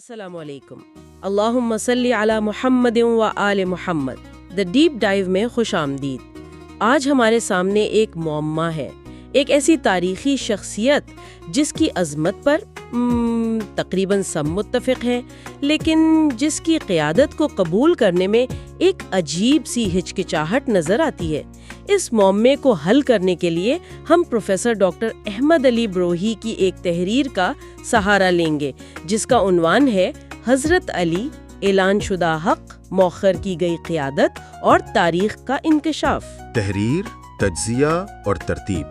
السلام علیکم۔ اللہم صلی علی محمد و آل محمد۔ دی ڈیپ ڈائیو میں خوش آمدید۔ آج ہمارے سامنے ایک معمہ ہے، ایک ایسی تاریخی شخصیت جس کی عظمت پر تقریباً سب متفق ہیں، لیکن جس کی قیادت کو قبول کرنے میں ایک عجیب سی ہچکچاہٹ نظر آتی ہے۔ اس معمے کو حل کرنے کے لیے ہم پروفیسر ڈاکٹر احمد علی بروہی کی ایک تحریر کا سہارا لیں گے، جس کا عنوان ہے حضرت علی، اعلان شدہ حق، مؤخر کی گئی قیادت اور تاریخ کا انکشاف۔ تحریر، تجزیہ اور ترتیب،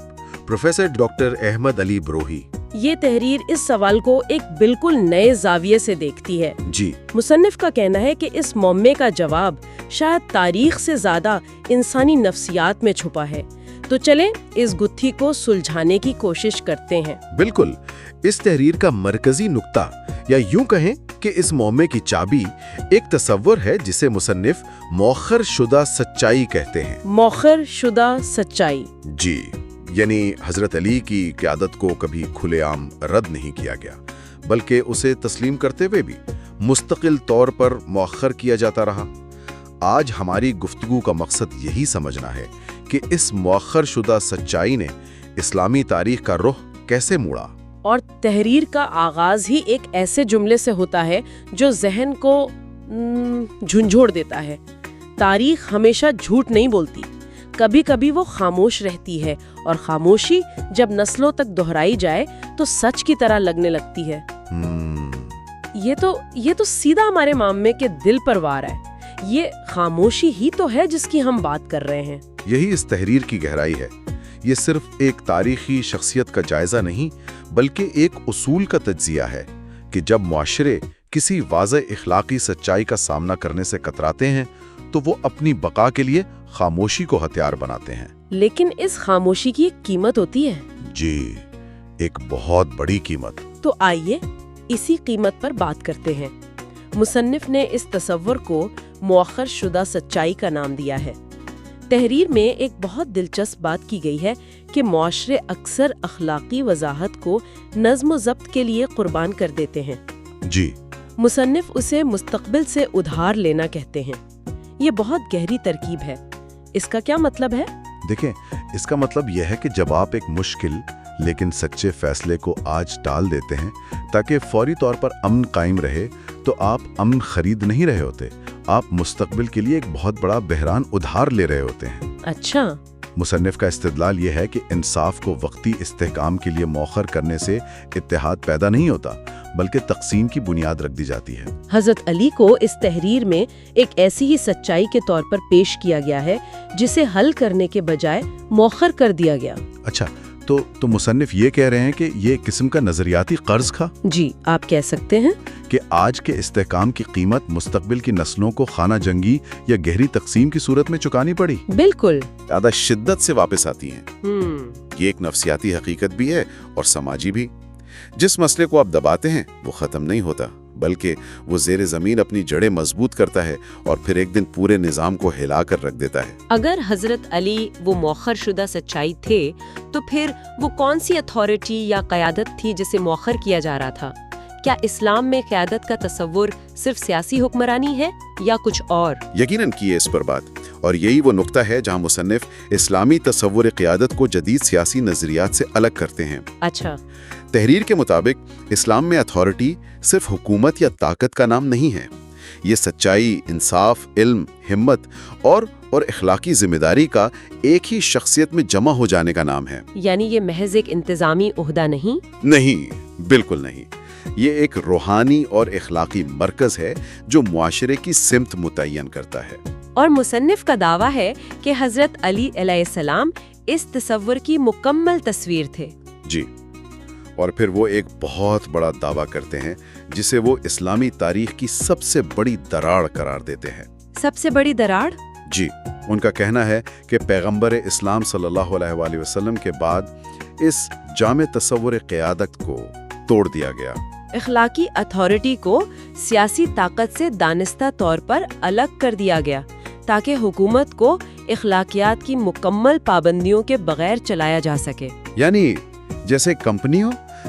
پروفیسر ڈاکٹر احمد علی بروہی۔ یہ تحریر اس سوال کو ایک بالکل نئے زاویے سے دیکھتی ہے۔ جی، مصنف کا کہنا ہے کہ اس معمے کا جواب شاید تاریخ سے زیادہ انسانی نفسیات میں چھپا ہے۔ تو چلیں اس گتھی کو سلجھانے کی کوشش کرتے ہیں۔ بالکل۔ اس تحریر کا مرکزی نقطہ، یا یوں کہیں کہ اس معمے کی چابی، ایک تصور ہے جسے مصنف مؤخر شدہ سچائی کہتے ہیں۔ مؤخر شدہ سچائی۔ جی، یعنی حضرت علی کی قیادت کو کبھی کھلے عام رد نہیں کیا گیا، بلکہ اسے تسلیم کرتے ہوئے بھی مستقل طور پر مؤخر کیا جاتا رہا۔ آج ہماری گفتگو کا مقصد یہی سمجھنا ہے کہ اس مؤخر شدہ سچائی نے اسلامی تاریخ کا رخ کیسے موڑا۔ اور تحریر کا آغاز ہی ایک ایسے جملے سے ہوتا ہے جو ذہن کو جھنجھوڑ دیتا ہے۔ تاریخ ہمیشہ جھوٹ نہیں بولتی، کبھی کبھی وہ خاموش رہتی ہے، اور خاموشی جب نسلوں تک دہرائی جائے تو سچ کی طرح لگنے لگتی ہے۔ یہ تو سیدھا ہمارے معاملے کے دل پر وار ہے۔ یہ خاموشی ہی تو ہے جس کی ہم بات کر رہے ہیں۔ یہی اس تحریر کی گہرائی ہے۔ یہ صرف ایک تاریخی شخصیت کا جائزہ نہیں، بلکہ ایک اصول کا تجزیہ ہے کہ جب معاشرے کسی واضح اخلاقی سچائی کا سامنا کرنے سے کتراتے ہیں تو وہ اپنی بقا کے لیے خاموشی کو ہتھیار بناتے ہیں۔ لیکن اس خاموشی کی ایک قیمت ہوتی ہے۔ جی، ایک بہت بڑی قیمت۔ تو آئیے اسی قیمت پر بات کرتے ہیں۔ مصنف نے اس تصور کو مؤخر شدہ سچائی کا نام دیا ہے۔ تحریر میں ایک بہت دلچسپ بات کی گئی ہے کہ معاشرے اکثر اخلاقی وضاحت کو نظم و ضبط کے لیے قربان کر دیتے ہیں۔ جی، مصنف اسے مستقبل سے ادھار لینا کہتے ہیں۔ یہ بہت گہری ترکیب ہے۔ اس کا کیا مطلب ہے؟ دیکھیں، اس کا مطلب یہ ہے کہ جب آپ ایک مشکل لیکن سچے فیصلے کو آج ٹال دیتے ہیں تاکہ فوری طور پر امن قائم رہے، تو آپ امن خرید نہیں رہے ہوتے، آپ مستقبل کے لیے ایک بہت بڑا بحران ادھار لے رہے ہوتے ہیں۔ اچھا۔ مصنف کا استدلال یہ ہے کہ انصاف کو وقتی استحکام کے لیے مؤخر کرنے سے اتحاد پیدا نہیں ہوتا، بلکہ تقسیم کی بنیاد رکھ دی جاتی ہے۔ حضرت علی کو اس تحریر میں ایک ایسی ہی سچائی کے طور پر پیش کیا گیا ہے جسے حل کرنے کے بجائے مؤخر کر دیا گیا۔ اچھا، تو مصنف یہ کہہ رہے ہیں کہ یہ ایک قسم کا نظریاتی قرض تھا؟ جی، آپ کہہ سکتے ہیں کہ آج کے استحکام کی قیمت مستقبل کی نسلوں کو خانہ جنگی یا گہری تقسیم کی صورت میں چکانی پڑی۔ بالکل، زیادہ شدت سے واپس آتی ہیں۔ یہ ایک نفسیاتی حقیقت بھی ہے اور سماجی بھی۔ جس مسئلے کو آپ دباتے ہیں وہ ختم نہیں ہوتا، بلکہ وہ زیر زمین اپنی جڑیں مضبوط کرتا ہے اور پھر ایک دن پورے نظام کو ہلا کر رکھ دیتا ہے۔ اگر حضرت علی وہ مؤخر شدہ سچائی تھے تو پھر وہ کون سی اتھارٹی یا قیادت تھی جسے مؤخر کیا جا رہا تھا؟ کیا اسلام میں قیادت کا تصور صرف سیاسی حکمرانی ہے یا کچھ اور؟ یقیناً کی ہے اس پر بات، اور یہی وہ نقطہ ہے جہاں مصنف اسلامی تصور قیادت کو جدید سیاسی نظریات سے الگ کرتے ہیں۔ اچھا۔ تحریر کے مطابق اسلام میں اتھارٹی صرف حکومت یا طاقت کا نام نہیں ہے، یہ سچائی، انصاف، علم، ہمت اور اخلاقی ذمہ داری کا ایک ہی شخصیت میں جمع ہو جانے کا نام ہے۔ یعنی یہ محض ایک انتظامی عہدہ نہیں؟ نہیں، بالکل نہیں۔ یہ ایک روحانی اور اخلاقی مرکز ہے جو معاشرے کی سمت متعین کرتا ہے۔ اور مصنف کا دعویٰ ہے کہ حضرت علی علیہ السلام اس تصور کی مکمل تصویر تھے۔ جی، اور پھر وہ ایک بہت بڑا دعویٰ کرتے ہیں جسے وہ اسلامی تاریخ کی سب سے بڑی دراڑ قرار دیتے ہیں۔ سب سے بڑی دراڑ؟ جی، ان کا کہنا ہے کہ پیغمبر اسلام صلی اللہ علیہ وآلہ وسلم کے بعد اس جامع تصور قیادت کو توڑ دیا گیا۔ اخلاقی اتھارٹی کو سیاسی طاقت سے دانستہ طور پر الگ کر دیا گیا تاکہ حکومت کو اخلاقیات کی مکمل پابندیوں کے بغیر چلایا جا سکے۔ یعنی جیسے کمپنی ہو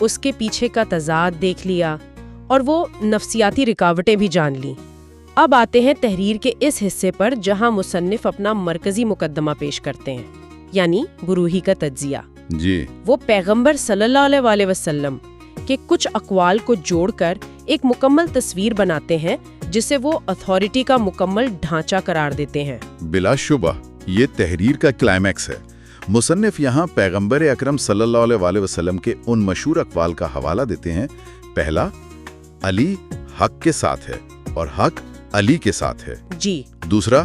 اس کے پیچھے کا تضاد دیکھ لیا اور وہ نفسیاتی رکاوٹیں بھی جان لیں۔ اب آتے ہیں تحریر کے اس حصے پر جہاں مصنف اپنا مرکزی مقدمہ پیش کرتے ہیں، یعنی گروہی کا تجزیہ۔ جی، وہ پیغمبر صلی اللہ علیہ وسلم کے کچھ اقوال کو جوڑ کر ایک مکمل تصویر بناتے ہیں جسے وہ اتھارٹی کا مکمل ڈھانچہ قرار دیتے ہیں۔ بلا شبہ یہ تحریر کا کلائمیکس ہے۔ مصنف یہاں پیغمبر اکرم صلی اللہ علیہ وسلم کے ان مشہور اقوال کا حوالہ دیتے ہیں۔ پہلا، علی حق کے ساتھ ہے اور حق علی کے ساتھ ہے۔ جی۔ دوسرا،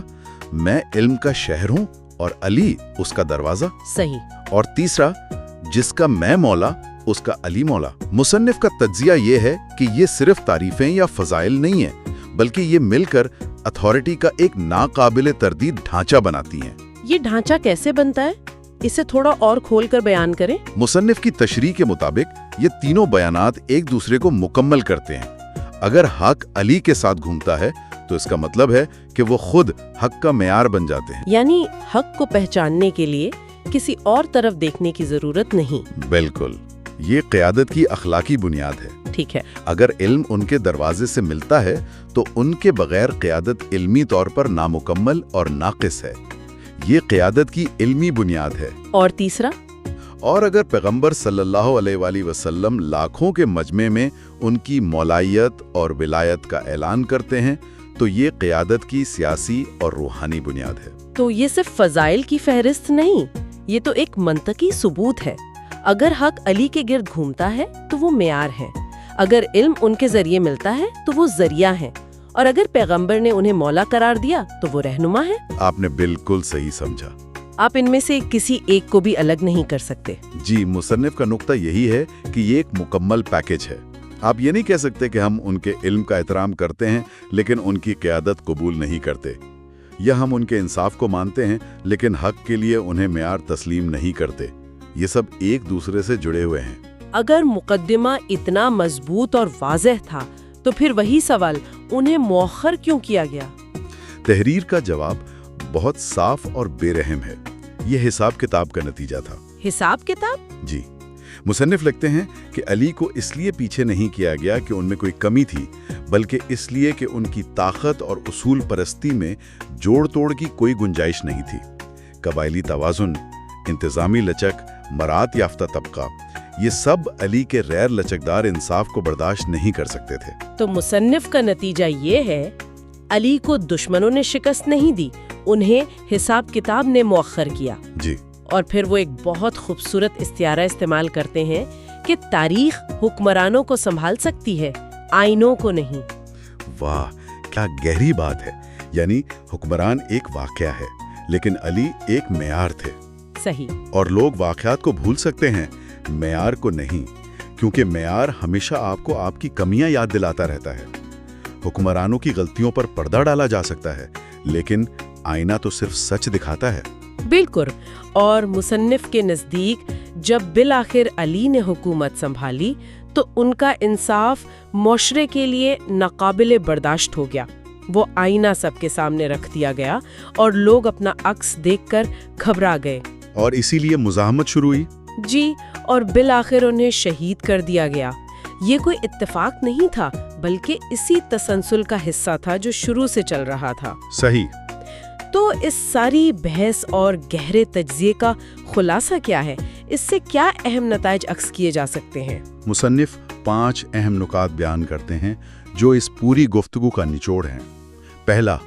میں علم کا شہر ہوں اور علی اس کا دروازہ۔ صحیح۔ اور تیسرا، جس کا میں مولا اس کا علی مولا۔ مصنف کا تجزیہ یہ ہے کہ یہ صرف تعریفیں یا فضائل نہیں ہیں، بلکہ یہ مل کر اتھارٹی کا ایک ناقابل تردید ڈھانچہ بناتی ہیں۔ یہ ڈھانچہ کیسے بنتا ہے؟ اسے تھوڑا اور کھول کر بیان کریں۔ مصنف کی تشریح کے مطابق یہ تینوں بیانات ایک دوسرے کو مکمل کرتے ہیں۔ اگر حق علی کے ساتھ گھومتا ہے تو اس کا مطلب ہے کہ وہ خود حق کا معیار بن جاتے ہیں، یعنی حق کو پہچاننے کے لیے کسی اور طرف دیکھنے کی ضرورت نہیں۔ بالکل، یہ قیادت کی اخلاقی بنیاد ہے۔ ٹھیک ہے۔ اگر علم ان کے دروازے سے ملتا ہے تو ان کے بغیر قیادت علمی طور پر نامکمل اور ناقص ہے۔ یہ قیادت کی علمی بنیاد ہے۔ اور تیسرا، اور اگر پیغمبر صلی اللہ علیہ وسلم لاکھوں کے مجمع میں ان کی مولائیت اور ولایت کا اعلان کرتے ہیں تو یہ قیادت کی سیاسی اور روحانی بنیاد ہے۔ تو یہ صرف فضائل کی فہرست نہیں، یہ تو ایک منطقی ثبوت ہے۔ اگر حق علی کے گرد گھومتا ہے تو وہ معیار ہے، اگر علم ان کے ذریعے ملتا ہے تو وہ ذریعہ ہیں، اور اگر پیغمبر نے انہیں مولا قرار دیا تو وہ رہنما ہے۔ آپ نے بالکل صحیح سمجھا۔ آپ ان میں سے کسی ایک کو بھی الگ نہیں کر سکتے۔ جی، مصنف کا نقطہ یہی ہے کہ یہ ایک مکمل پیکج ہے۔ آپ یہ نہیں کہہ سکتے کہ ہم ان کے علم کا احترام کرتے ہیں لیکن ان کی قیادت قبول نہیں کرتے، یا ہم ان کے انصاف کو مانتے ہیں لیکن حق کے لیے انہیں معیار تسلیم نہیں کرتے۔ یہ سب ایک دوسرے سے جڑے ہوئے ہیں۔ اگر مقدمہ اتنا مضبوط اور واضح تھا تو پھر وہی سوال، انہیں مؤخر کیوں کیا گیا؟ تحریر کا جواب بہت صاف اور بے رحم ہے۔ یہ حساب کتاب کا نتیجہ تھا۔ حساب کتاب؟ جی، مصنف لکھتے ہیں کہ علی کو اس لیے پیچھے نہیں کیا گیا کہ ان میں کوئی کمی تھی، بلکہ اس لیے کہ ان کی طاقت اور اصول پرستی میں جوڑ توڑ کی کوئی گنجائش نہیں تھی۔ قبائلی توازن، انتظامی لچک، مراعات یافتہ طبقہ، یہ سب علی کے غیر لچکدار انصاف کو برداشت نہیں کر سکتے تھے۔ تو مصنف کا نتیجہ یہ ہے، علی کو دشمنوں نے شکست نہیں دی، انہیں حساب کتاب نے مؤخر کیا۔ جی، اور پھر وہ ایک بہت خوبصورت استعارہ استعمال کرتے ہیں کہ تاریخ حکمرانوں کو سنبھال سکتی ہے، آئینوں کو نہیں۔ واہ، کیا گہری بات ہے۔ یعنی حکمران ایک واقعہ ہے لیکن علی ایک معیار تھے۔ صحیح۔ اور لوگ واقعات کو بھول سکتے ہیں، معیار کو نہیں، کیونکہ معیار ہمیشہ آپ کو آپ کی کمیاں یاد دلاتا رہتا ہے۔ حکمرانوں کی غلطیوں پر پردہ ڈالا جا سکتا ہے لیکن آئینہ تو صرف سچ دکھاتا ہے۔ بالکل۔ اور مصنف کے نزدیک جب بالآخر علی نے حکومت سنبھالی تو ان کا انصاف معاشرے کے لیے ناقابل برداشت ہو گیا۔ وہ آئینہ سب کے سامنے رکھ دیا گیا اور لوگ اپنا عکس دیکھ کر گھبرا گئے، اور اسی لیے مزاحمت شروع ہوئی۔ جی، اور بالآخر انہیں شہید کر دیا گیا۔ یہ کوئی اتفاق نہیں تھا بلکہ اسی تسلسل کا حصہ تھا جو شروع سے چل رہا تھا۔ صحیح۔ تو اس ساری بحث اور گہرے تجزیے کا خلاصہ کیا ہے؟ اس سے کیا اہم نتائج اخذ کیے جا سکتے ہیں؟ مصنف 5 اہم نکات بیان کرتے ہیں جو اس پوری گفتگو کا نچوڑ ہیں۔ پہلا،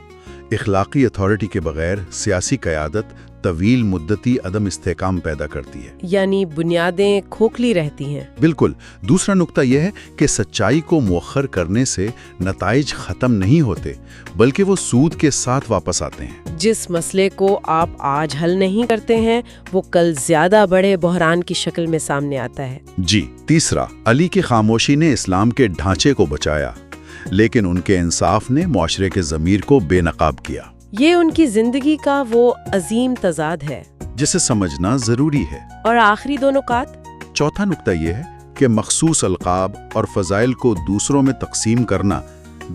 اخلاقی اتھارٹی کے بغیر سیاسی قیادت طویل مدتی عدم استحکام پیدا کرتی ہے، یعنی بنیادیں کھوکھلی رہتی ہیں۔ بالکل۔ دوسرا نقطہ یہ ہے کہ سچائی کو مؤخر کرنے سے نتائج ختم نہیں ہوتے بلکہ وہ سود کے ساتھ واپس آتے ہیں۔ جس مسئلے کو آپ آج حل نہیں کرتے ہیں وہ کل زیادہ بڑے بحران کی شکل میں سامنے آتا ہے۔ جی۔ تیسرا، علی کی خاموشی نے اسلام کے ڈھانچے کو بچایا لیکن ان کے انصاف نے معاشرے کے ضمیر کو بے نقاب کیا۔ یہ ان کی زندگی کا وہ عظیم تضاد ہے جسے سمجھنا ضروری ہے۔ اور آخری 2 نکات۔ چوتھا نقطہ یہ ہے کہ مخصوص القاب اور فضائل کو دوسروں میں تقسیم کرنا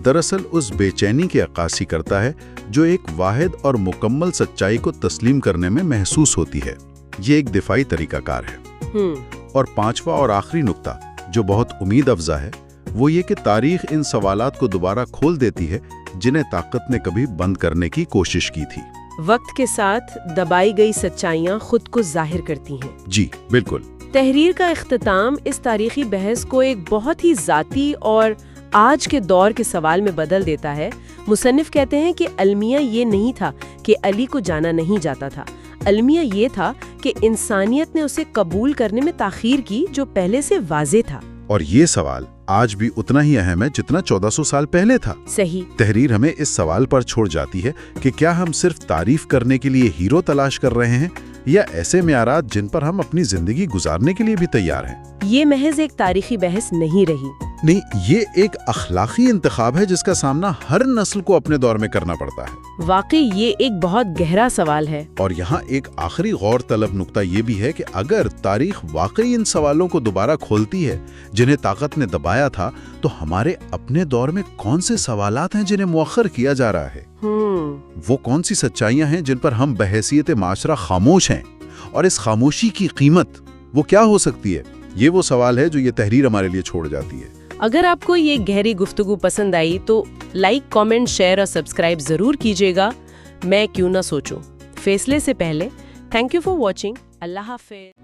دراصل اس بے چینی کی عکاسی کرتا ہے جو ایک واحد اور مکمل سچائی کو تسلیم کرنے میں محسوس ہوتی ہے۔ یہ ایک دفاعی طریقہ کار ہے۔ اور 5واں اور آخری نقطہ، جو بہت امید افزا ہے وہ یہ کہ تاریخ ان سوالات کو دوبارہ کھول دیتی ہے جنہیں طاقت نے کبھی بند کرنے کی کوشش کی تھی۔ وقت کے ساتھ دبائی گئی سچائیاں خود کو ظاہر کرتی ہیں۔ جی بالکل۔ تحریر کا اختتام اس تاریخی بحث کو ایک بہت ہی ذاتی اور آج کے دور کے سوال میں بدل دیتا ہے۔ مصنف کہتے ہیں کہ المیہ یہ نہیں تھا کہ علی کو جانا نہیں جاتا تھا، المیہ یہ تھا کہ انسانیت نے اسے قبول کرنے میں تاخیر کی جو پہلے سے واضح تھا۔ اور یہ سوال آج بھی اتنا ہی اہم ہے جتنا 1400 سال پہلے تھا۔ صحیح۔ تحریر ہمیں اس سوال پر چھوڑ جاتی ہے کہ کیا ہم صرف تعریف کرنے کے لیے ہیرو تلاش کر رہے ہیں یا ایسے معیارات جن پر ہم اپنی زندگی گزارنے کے لیے بھی تیار ہیں۔ یہ محض ایک تاریخی بحث نہیں رہی، نہیں، یہ ایک اخلاقی انتخاب ہے جس کا سامنا ہر نسل کو اپنے دور میں کرنا پڑتا ہے۔ واقعی یہ ایک بہت گہرا سوال ہے۔ اور یہاں ایک آخری غور طلب نقطہ یہ بھی ہے کہ اگر تاریخ واقعی ان سوالوں کو دوبارہ کھولتی ہے جنہیں طاقت نے دبایا تھا، تو ہمارے اپنے دور میں کون سے سوالات ہیں جنہیں مؤخر کیا جا رہا ہے؟ وہ کون سی سچائیاں ہیں جن پر ہم بحیثیت معاشرہ خاموش ہیں؟ اور اس خاموشی کی قیمت وہ کیا ہو سکتی ہے؟ یہ وہ سوال ہے جو یہ تحریر ہمارے لیے چھوڑ جاتی ہے۔ اگر آپ کو یہ گہری گفتگو پسند آئی تو لائک، کامنٹ، شیئر اور سبسکرائب ضرور کیجیے گا۔ میں کیوں نہ سوچوں فیصلے سے پہلے۔ Thank you for watching. اللہ حافظ۔